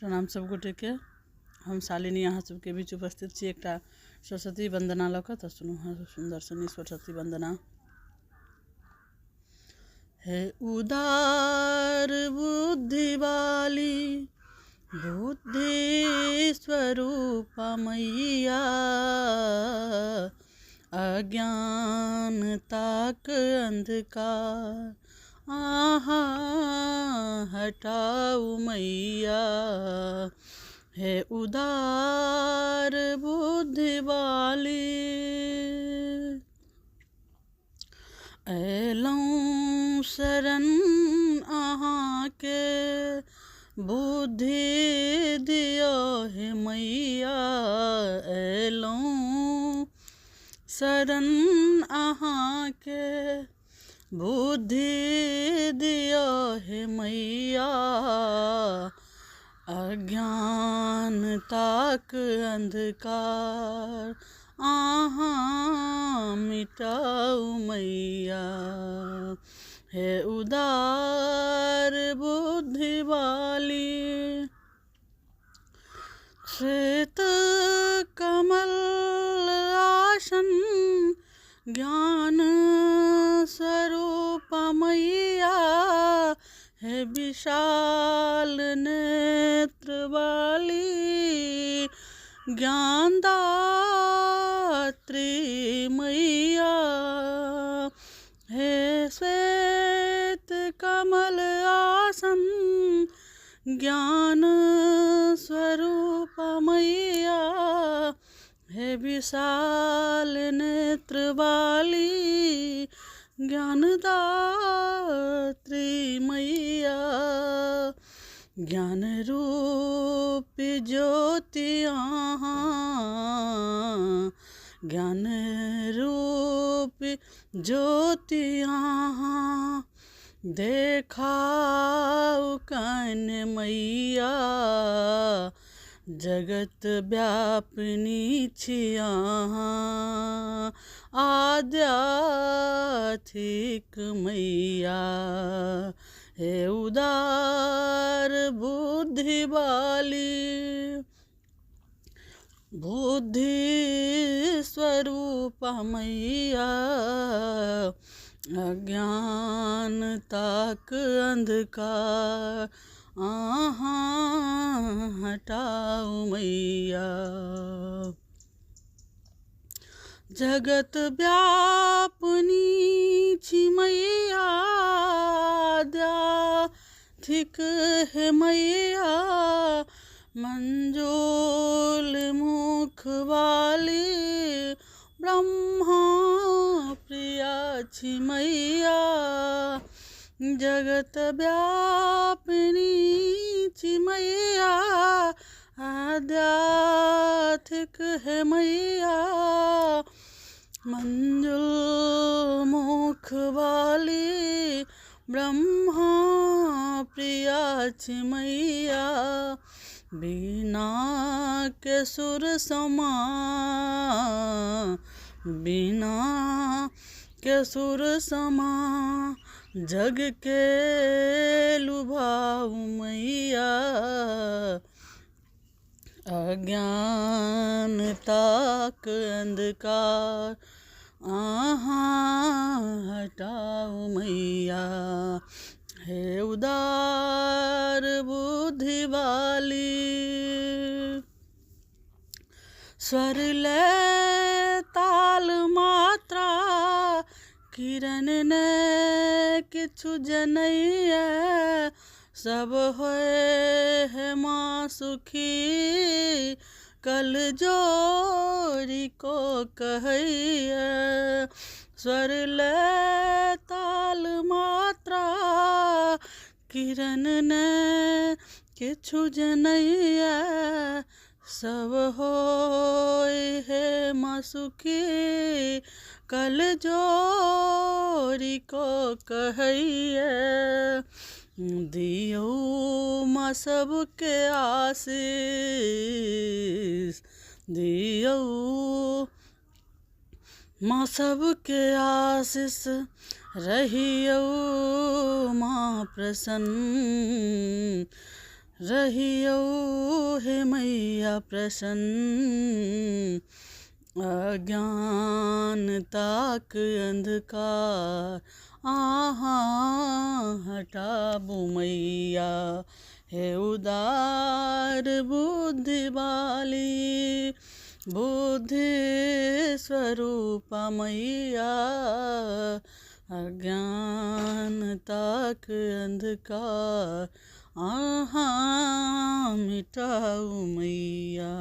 प्रणाम सब गोटे के। हम शालिनी अहाँ सबके बीच उपस्थित छी एकटा सरस्वती वंदना लऽ कऽ। तऽ सुनू हाँ सुंदर सनी सरस्वती वंदना। हे उदार बुद्धि वाली बुद्धि स्वरूप मैया, अज्ञानताक अंधकार आहा हटाऊ मैया। हे उदार बुद्धि वाली, अयलौं शरण अहाँके बुद्धि दियो हे मैया। अयलौं शरण अहाँके बुद्धि दियो हे मैया, अज्ञानताक अंधकार आहाँ मिटाऊ मैया। हे उदार बुद्धि वाली, श्वेत कमल आसन ज्ञान स्वरूप मैया। हे विशाल नेत्र वाली ज्ञानदात्री मैया। हे श्वेत कमल आसन ज्ञान स्वरूप मैया। हे विशाल नेत्र वाली ज्ञानदात्री मैया। ज्ञान रूप ज्योति आहाँ, ज्ञान रूप ज्योति आहाँ देखाऊ कन मैया। जगत व्यापिनी छी आहाँ आध्यात्मिक मैया। हे उदार बुद्धि वाली बुद्धि स्वरूप मैया। अज्ञानताक अंधकार आहाँ हटाऊ मैया। जगत व्यापिनी छी मैया आध्यात्मिक है मैया। मंजूल मुख वाली ब्रह्मा प्रिया छी मैया। जगत व्यापिनी छी मैया आध्यात्मिक है मैया। मंजुल मुख वाली ब्रह्मा प्रिया छी मैया। बिना के सुर समा, बिना के सुर समा जग के लुभाऊ मैया। अज्ञानताक अंधकार आहाँ हटाऊ मैया। हे उदार बुद्धि वाली, स्वर लय ताल मात्रा किरण ने किछु जनैया। सब होए है माँ सुखी कल जोरी को कहैया। स्वर लय ताल मात्रा किरण ने किछु जनैया। सब होए है माँ सुखी कल जोरी को कहैया। दियो माँ सबके आशीष, दियो माँ सबके आशीष रहियो माँ प्रसन्न रहियो हे मैया प्रसन्न, अज्ञानताक अंधकार आहा हटाबू मैया। हे उदार बुद्धि वाली बुद्धि स्वरूपा मैया, अज्ञानताक अंधकार आहा मिटाऊ मैया।